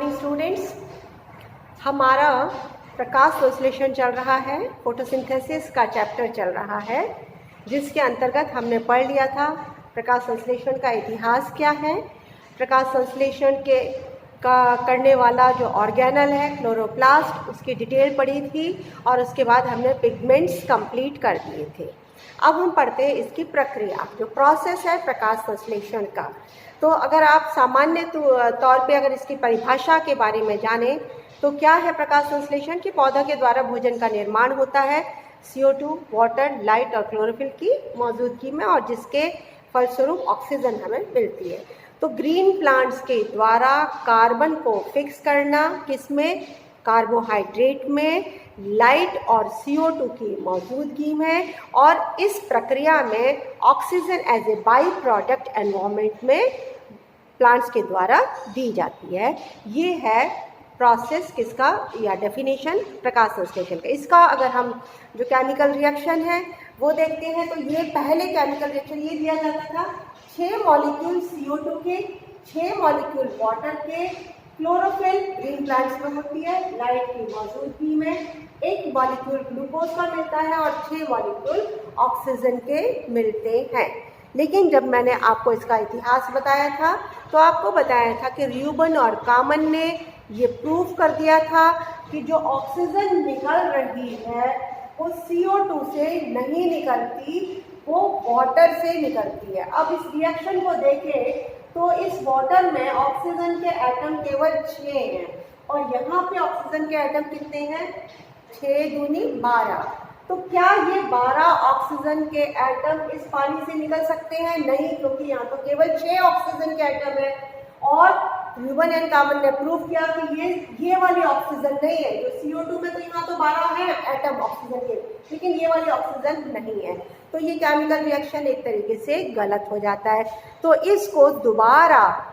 Morning students. हमारा प्रकाश संश्लेषण चल रहा है, फोटोसिंथेसिस का चैप्टर चल रहा है, जिसके अंतर्गत हमने पढ़ लिया था प्रकाश संश्लेषण का इतिहास क्या है, प्रकाश संश्लेषण के करने वाला जो ऑर्गेनल है क्लोरोप्लास्ट, उसकी डिटेल पढ़ी थी और उसके बाद हमने पिगमेंट्स कंप्लीट कर दिए थे। अब हम पढ़ते हैं इसकी प्रक्रिया, जो प्रोसेस है प्रकाश संश्लेषण का। तो अगर आप सामान्य तौर पे अगर इसकी परिभाषा के बारे में जानें तो क्या है प्रकाश संश्लेषण? कि पौधा के द्वारा भोजन का निर्माण होता है CO2, वाटर, लाइट और क्लोरोफिल की मौजूदगी में, और जिसके फलस्वरूप ऑक्सीजन हमें मिलती है। तो ग्रीन प्लांट्स के द्वारा कार्बन को फिक्स करना, किसमें? कार्बोहाइड्रेट में, लाइट और CO2 की मौजूदगी में, और इस प्रक्रिया में oxygen as a by product environment में प्लांट्स के द्वारा दी जाती है। ये है प्रोसेस किसका या डेफिनेशन प्रकाश संश्लेषण का। इसका अगर हम जो केमिकल रिएक्शन है वो देखते हैं तो ये पहले केमिकल रिएक्शन ये दिया जाता था 6 मॉलिक्यूल CO2 के, 6 मॉलिक्यूल वाटर के, क्लोरोफिल ग्रीन प्लांट्स में होती है, लाइट की मौजूदगी में 1 मॉलिक्यूल ग्लूकोज का मिलता है और 6 मॉलिक्यूल ऑक्सीजन के मिलते हैं। लेकिन जब मैंने आपको इसका इतिहास बताया था तो आपको बताया था कि र्यूबन और कामन ने ये प्रूव कर दिया था कि जो ऑक्सीजन निकल रही है वो CO2 से नहीं निकलती, वो वाटर से निकलती है। अब इस रिएक्शन को देखें तो इस वाटर में ऑक्सीजन के एटम केवल 6 हैं और यहाँ पे ऑक्सीजन के एटम कितने हैं? 6 दूनी 12। तो क्या ये 12 ऑक्सीजन के एटम इस पानी से निकल सकते हैं? नहीं, क्योंकि यहाँ तो केवल 6 ऑक्सीजन के एटम है और र्यूबन एंड कामन ने प्रूव किया कि ये वाली ऑक्सीजन नहीं है। जो CO2 में तो यहाँ तो 12 है एटम ऑक्सीजन के, लेकिन ये वाली ऑक्सीजन नहीं है। तो ये केमिकल रिएक्शन एक तरीके से गलत हो जाता है। तो इसको दोबारा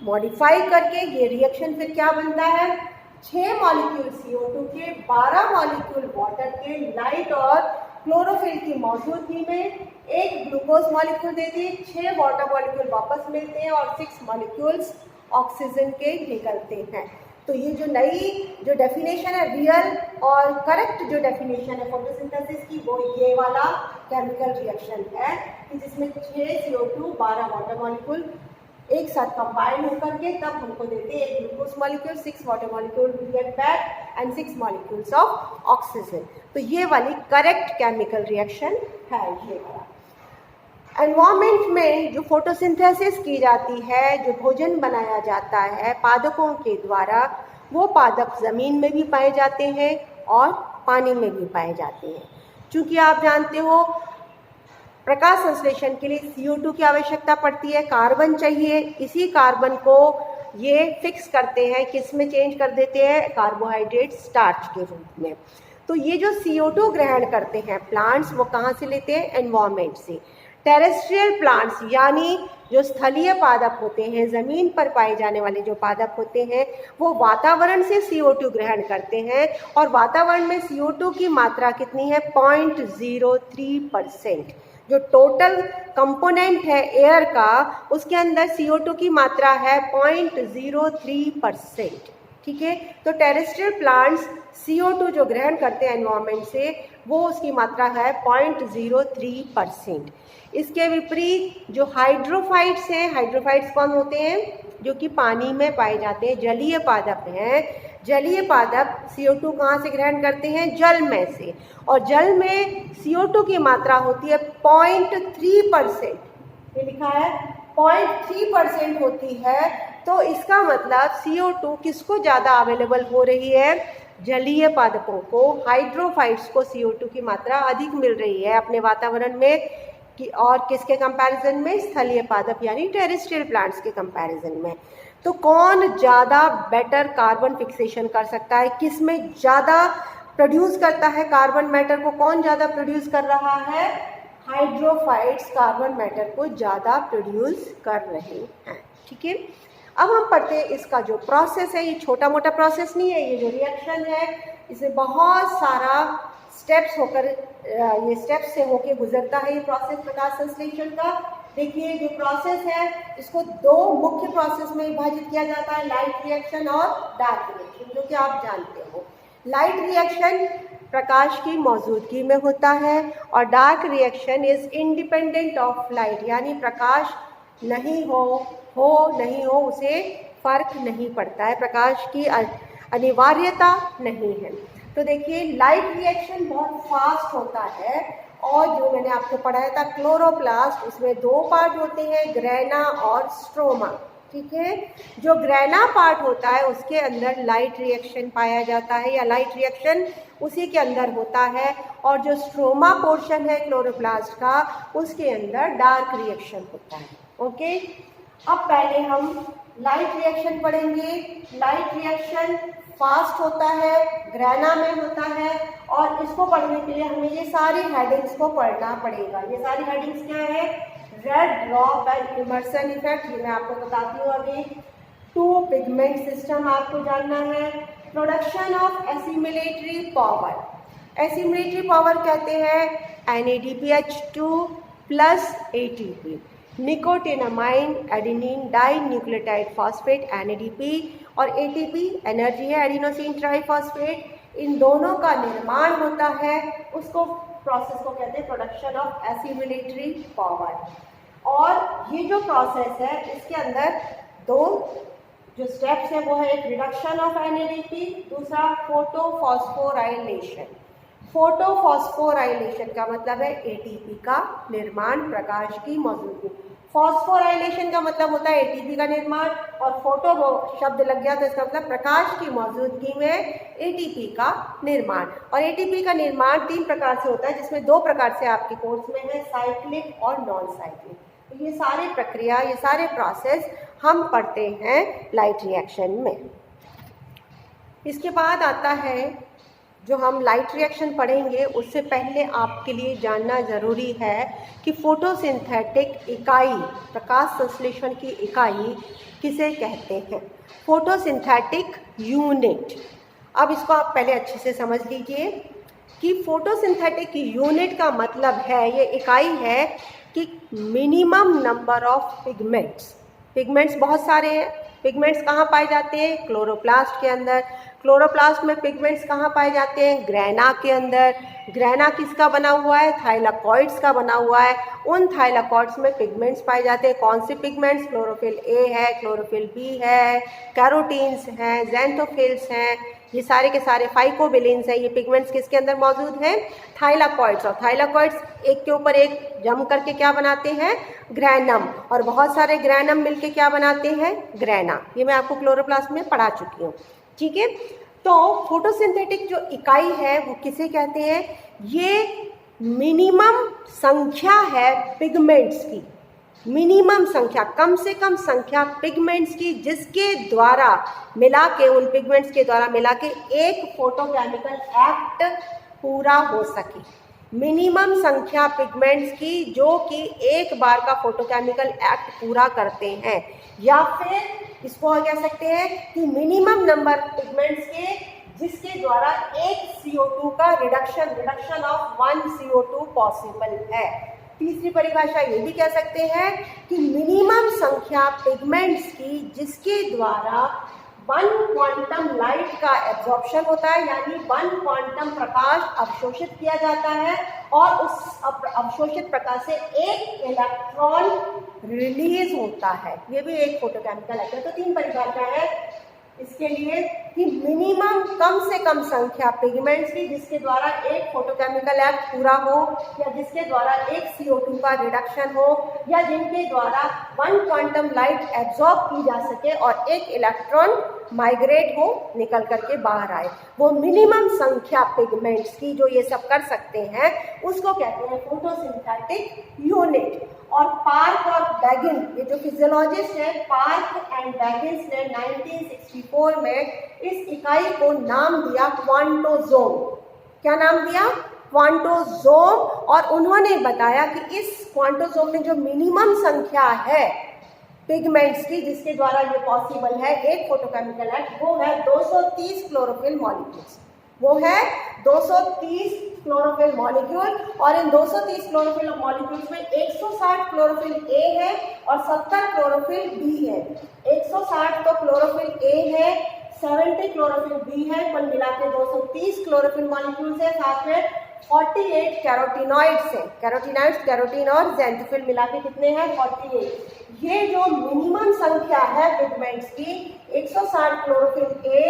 मॉडिफाई करके ये रिएक्शन फिर क्या बनता है? 6 मॉलिक्यूल CO2 के, 12 मॉलिक्यूल वाटर के, लाइट और क्लोरोफिल की मौजूदगी में 1 ग्लूकोज मॉलिक्यूल देती है, 6 वाटर मॉलिक्यूल वापस मिलते हैं और 6 मॉलिक्यूल्स ऑक्सीजन के निकलते हैं। तो ये जो नई जो डेफिनेशन है, रियल और करेक्ट जो डेफिनेशन है फोटोसिंथेसिस की, वो ये वाला केमिकल रिएक्शन है कि जिसमें 6 CO2, 12 वाटर मॉलिक्यूल एक साथ कंबाइन होकर के तब हमको देते हैं 1 glucose molecule, 6 water molecule get back and 6 molecules of oxygen. तो ये वाली करेक्ट केमिकल रिएक्शन है। ये वाला एनवायरनमेंट में जो फोटोसिंथेसिस की जाती है, जो भोजन बनाया जाता है पादपों के द्वारा, वो पादप ज़मीन में भी पाए जाते हैं और पानी में भी पाए जाते हैं। क्योंकि आप जानते हो प्रकाश संश्लेषण के लिए CO2 की आवश्यकता पड़ती है, कार्बन चाहिए। इसी कार्बन को ये फिक्स करते हैं, किस में चेंज कर देते हैं? कार्बोहाइड्रेट स्टार्च के रूप में। तो ये जो CO2 ग्रहण करते हैं प्लांट्स, वो कहाँ से लेते हैं? एनवायरनमेंट से। टेरेस्ट्रियल प्लांट्स यानी जो स्थलीय पादप होते हैं, ज़मीन पर पाए जाने वाले जो पादप होते हैं, वो वातावरण से CO2 ग्रहण करते हैं और वातावरण में CO2 की मात्रा कितनी है? 0.03%। जो टोटल कंपोनेंट है एयर का, उसके अंदर CO2 की मात्रा है 0.03%। ठीक है। तो टेरेस्ट्रियल प्लांट्स CO2 जो ग्रहण करते हैं एनवायरनमेंट से, वो उसकी मात्रा है 0.03%। इसके विपरीत जो हाइड्रोफाइट्स हैं, हाइड्रोफाइट्स कौन होते हैं? जो कि पानी में पाए जाते हैं, जलीय पादप हैं। जलीय पादप CO2 कहाँ से ग्रहण करते हैं? जल में से। और जल में CO2 की मात्रा होती है 0.3%। ये लिखा है 0.3% होती है। तो इसका मतलब CO2 किसको ज़्यादा अवेलेबल हो रही है? जलीय पादपों को, हाइड्रोफाइट्स को CO2 की मात्रा अधिक मिल रही है अपने वातावरण में और किसके कंपैरिजन में? स्थलीय पादप यानी टेरेस्ट्रियल प्लांट्स के कंपैरिजन में। तो कौन ज़्यादा बेटर कार्बन फिक्सेशन कर सकता है? किस में ज़्यादा प्रोड्यूस करता है कार्बन मैटर को? कौन ज़्यादा प्रोड्यूस कर रहा है? हाइड्रोफाइट्स कार्बन मैटर को ज़्यादा प्रोड्यूस कर रहे हैं। ठीक है। अब हम पढ़ते हैं इसका जो प्रोसेस है। ये छोटा मोटा प्रोसेस नहीं है, ये जो रिएक्शन है इसमें बहुत सारा स्टेप्स होकर ये स्टेप्स से होके गुजरता है ये प्रोसेस प्रकाश संश्लेषण का। देखिए जो प्रोसेस है इसको दो मुख्य प्रोसेस में विभाजित किया जाता है, लाइट रिएक्शन और डार्क रिएक्शन, जो कि आप जानते हो। लाइट रिएक्शन प्रकाश की मौजूदगी में होता है और dark reaction is independent of light, यानी प्रकाश नहीं हो नहीं हो उसे फर्क नहीं पड़ता है, प्रकाश की अनिवार्यता नहीं है। तो देखिए लाइट रिएक्शन बहुत फास्ट होता है और जो मैंने आपको पढ़ाया था क्लोरोप्लास्ट, उसमें दो पार्ट होते हैं, ग्रेना और स्ट्रोमा। ठीक है, जो ग्रेना पार्ट होता है उसके अंदर लाइट रिएक्शन पाया जाता है या लाइट रिएक्शन उसी के अंदर होता है, और जो स्ट्रोमा पोर्शन है क्लोरोप्लास्ट का उसके अंदर डार्क रिएक्शन होता है। ओके, अब पहले हम लाइट रिएक्शन पढ़ेंगे। लाइट रिएक्शन फास्ट होता है, ग्रेना में होता है, और इसको पढ़ने के लिए हमें ये सारी हेडिंग्स को पढ़ना पड़ेगा। ये सारी हेडिंग्स क्या है? Red drop and Emerson effect, ये मैं आपको बताती हूँ अभी। टू पिगमेंट सिस्टम आपको जानना है। Production of assimilatory power, assimilatory power कहते हैं NADPH2 plus ATP, nicotinamide adenine dinucleotide phosphate NADP, और ATP एनर्जी है एडिनोसिन ट्राइफॉस्फेट। इन दोनों का निर्माण होता है, उसको प्रोसेस को कहते हैं प्रोडक्शन ऑफ एसिमिलेटरी पावर। और ये जो प्रोसेस है इसके अंदर दो जो स्टेप्स है वो है, एक रिडक्शन ऑफ NADP, दूसरा फोटोफॉस्फोराइलेशन। फोटोफॉस्फोराइलेशन का मतलब है ATP का निर्माण प्रकाश की मौजूदगी। फॉस्फोराइलेशन का मतलब होता है ATP का निर्माण, और फोटो शब्द लग गया तो इसका मतलब प्रकाश की मौजूदगी में ATP का निर्माण। और ATP का निर्माण तीन प्रकार से होता है, जिसमें दो प्रकार से आपके कोर्स में है, साइक्लिक और नॉन साइक्लिक। तो ये सारी प्रक्रिया, ये सारे प्रोसेस हम पढ़ते हैं लाइट रिएक्शन में। इसके बाद आता है जो हम लाइट रिएक्शन पढ़ेंगे, उससे पहले आपके लिए जानना ज़रूरी है कि फोटोसिंथेटिक इकाई, प्रकाश संश्लेषण की इकाई किसे कहते हैं? Photosynthetic unit. अब इसको आप पहले अच्छे से समझ लीजिए कि फोटोसिंथेटिक यूनिट का मतलब है, ये इकाई है कि minimum number of pigments. Pigments बहुत सारे हैं। पिगमेंट्स कहाँ पाए जाते हैं? क्लोरोप्लास्ट के अंदर। क्लोरोप्लास्ट में पिगमेंट्स कहाँ पाए जाते हैं? ग्रेना के अंदर। ग्रेना किसका बना हुआ है? थाइलाकॉइड्स का बना हुआ है। उन थाइलाकॉइड्स में पिगमेंट्स पाए जाते हैं। कौन से पिगमेंट्स? क्लोरोफिल ए है, क्लोरोफिल बी है, कैरोटीन्स हैं, ज़ैंथोफिल्स हैं, ये सारे के सारे फाइकोबिलिन्स हैं। ये पिगमेंट्स किसके अंदर मौजूद हैं? थाइलाकॉइड्स। और थाइलाकॉइड्स एक के ऊपर एक जम करके क्या बनाते हैं? ग्रैनम। और बहुत सारे ग्रैनम मिलके क्या बनाते हैं? ग्रेना। ये मैं आपको क्लोरोप्लास्ट में पढ़ा चुकी हूँ। ठीक है, तो फोटोसिंथेटिक जो इकाई है वो किसे कहते हैं? ये मिनिमम संख्या है पिगमेंट्स की, मिनिमम संख्या, कम से कम संख्या पिगमेंट्स की, जिसके द्वारा मिला के, उन पिगमेंट्स के द्वारा मिला के एक फोटोकेमिकल एक्ट पूरा हो सके। मिनिमम संख्या पिगमेंट्स की जो कि एक बार का फोटोकेमिकल एक्ट पूरा करते हैं, या फिर इसको कह सकते हैं कि मिनिमम नंबर पिगमेंट्स के जिसके द्वारा एक CO2 का रिडक्शन ऑफ 1 CO2 पॉसिबल है। तीसरी परिभाषा ये भी कह सकते हैं कि मिनिमम संख्या पिगमेंट्स की जिसके द्वारा 1 क्वांटम लाइट का एब्जॉर्प्शन होता है, यानी 1 क्वांटम प्रकाश अवशोषित किया जाता है, और उस अवशोषित प्रकाश से एक इलेक्ट्रॉन रिलीज होता है। ये भी एक फोटोकेमिकल एक्ट है। तो तीन परिभाषा है इसके लिए कि मिनिमम, कम से कम संख्या पिगमेंट्स की जिसके द्वारा एक फोटोकेमिकल एक्ट पूरा हो, या जिसके द्वारा एक CO2 का रिडक्शन हो, या जिनके द्वारा 1 क्वांटम लाइट एब्जॉर्ब की जा सके और एक इलेक्ट्रॉन माइग्रेट हो, निकल करके बाहर आए। वो मिनिमम संख्या पिगमेंट्स की जो ये सब कर सकते हैं उसको कहते हैं फोटोसिंथेटिक यूनिट। और पार्क और बैगिन, ये जो फिजियोलॉजिस्ट है, पार्क एंड बैगिन्स ने 1964 में इस इकाई को नाम दिया क्वांटोजोम। क्या नाम दिया? क्वांटोजोम। और उन्होंने बताया कि इस क्वांटोजोम में जो मिनिमम संख्या है पिगमेंट्स की जिसके द्वारा ये पॉसिबल है एक फोटोकेमिकल एक्ट, वो है 230 क्लोरोफिल मॉलिक्यूल्स। वो है 230 क्लोरोफिल मॉलिक्यूल, और इन 230 क्लोरोफिल मॉलिक्यूल्स में 160 क्लोरोफिल ए है और 70 क्लोरोफिल बी है। 160 तो क्लोरोफिल ए है, 70 क्लोरोफिल बी है, कुल मिला के 230 क्लोरोफिल मॉलिक्यूल्स है, साथ में 48 कैरोटीनॉइड्स हैं। कैरोटीनॉइड्स, कैरोटीन और ज़ैंथोफिल मिला के कितने हैं? 48। ये जो मिनिमम संख्या है पिगमेंट्स की, 160 क्लोरोफिल ए,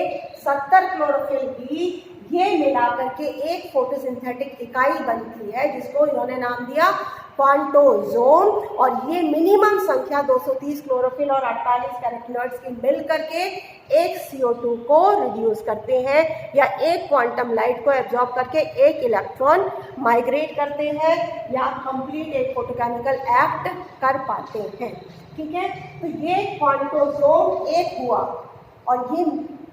70 क्लोरोफिल बी, ये मिलाकर के एक फोटोसिंथेटिक इकाई बनती है जिसको इन्होंने नाम दिया क्वांटोसोम। और ये मिनिमम संख्या 230 क्लोरोफिल और 48 कैरोटीनॉइड्स की मिल करके एक CO2 को रिड्यूस करते हैं या एक क्वांटम लाइट को एब्जॉर्ब करके एक इलेक्ट्रॉन माइग्रेट करते हैं या कंप्लीट एक फोटोकेमिकल एक्ट कर पाते हैं। ठीक है, तो ये क्वांटोसोम एक हुआ और ये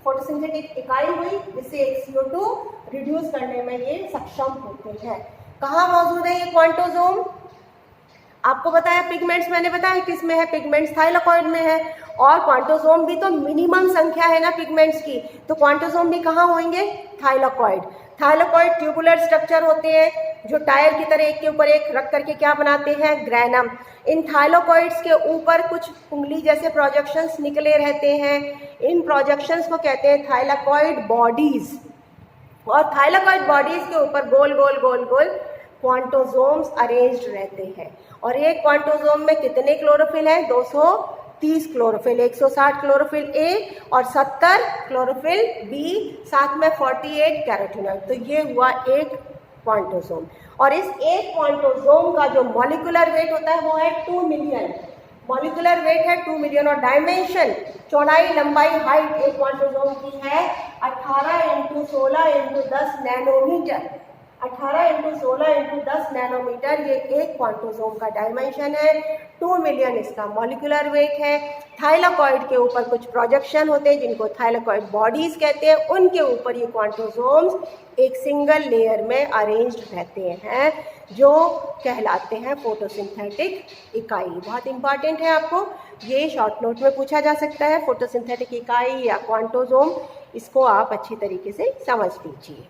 फोटोसिंथेटिक इकाई हुई जिससे एक CO2 रिड्यूस करने में ये सक्षम होते हैं। कहाँ मौजूद है ये क्वांटोसोम? आपको बताया पिगमेंट्स, मैंने बताया किस में है, पिगमेंट्स थाइलाकॉइड में है। और क्वांटोसोम भी तो मिनिमम संख्या है ना पिगमेंट्स की, तो क्वांटोसोम भी कहाँ होंगे? थाइलाकॉइड। थाइलाकॉइड ट्यूबुलर स्ट्रक्चर होते हैं जो टायर की तरह एक के ऊपर एक रख करके क्या बनाते हैं? ग्रैनम। इन थाइलाकॉइड्स के ऊपर कुछ उंगली जैसे प्रोजेक्शंस निकले रहते हैं, इन प्रोजेक्शंस को कहते हैं थाइलाकॉइड बॉडीज। और थाइलाकॉइड बॉडीज के ऊपर गोल गोल गोल गोल क्वांटोसोम्स अरेंज्ड रहते हैं। और एक क्वांटोसोम में कितने क्लोरोफिल है? 230 क्लोरोफिल, 160 क्लोरोफिल ए और 70 क्लोरोफिल बी, साथ में 48 कैरोटीनॉइड। तो ये हुआ एक क्वांटोसोम। और इस एक क्वांटोसोम का जो मॉलिक्यूलर वेट होता है वो है 2 मिलियन। मॉलिक्यूलर वेट है 2 मिलियन और डायमेंशन, चौड़ाई, लंबाई, हाइट एक क्वांटोसोम की है 18 × 16 × 10 नैनोमीटर। 18 × 16 × 10 नैनोमीटर ये एक क्वांटोसोम का डायमेंशन है। 2 मिलियन इसका मॉलिक्यूलर वेट है। थाइलाकॉइड के ऊपर कुछ प्रोजेक्शन होते हैं जिनको थाइलाकॉइड बॉडीज कहते हैं, उनके ऊपर ये क्वांटोसोम्स एक सिंगल लेयर में अरेंज्ड रहते हैं जो कहलाते हैं फोटोसिंथेटिक इकाई। बहुत इंपॉर्टेंट है, आपको ये शॉर्ट नोट में पूछा जा सकता है। फोटोसिंथेटिक इकाई या क्वांटोसोम, इसको आप अच्छी तरीके से समझ लीजिए।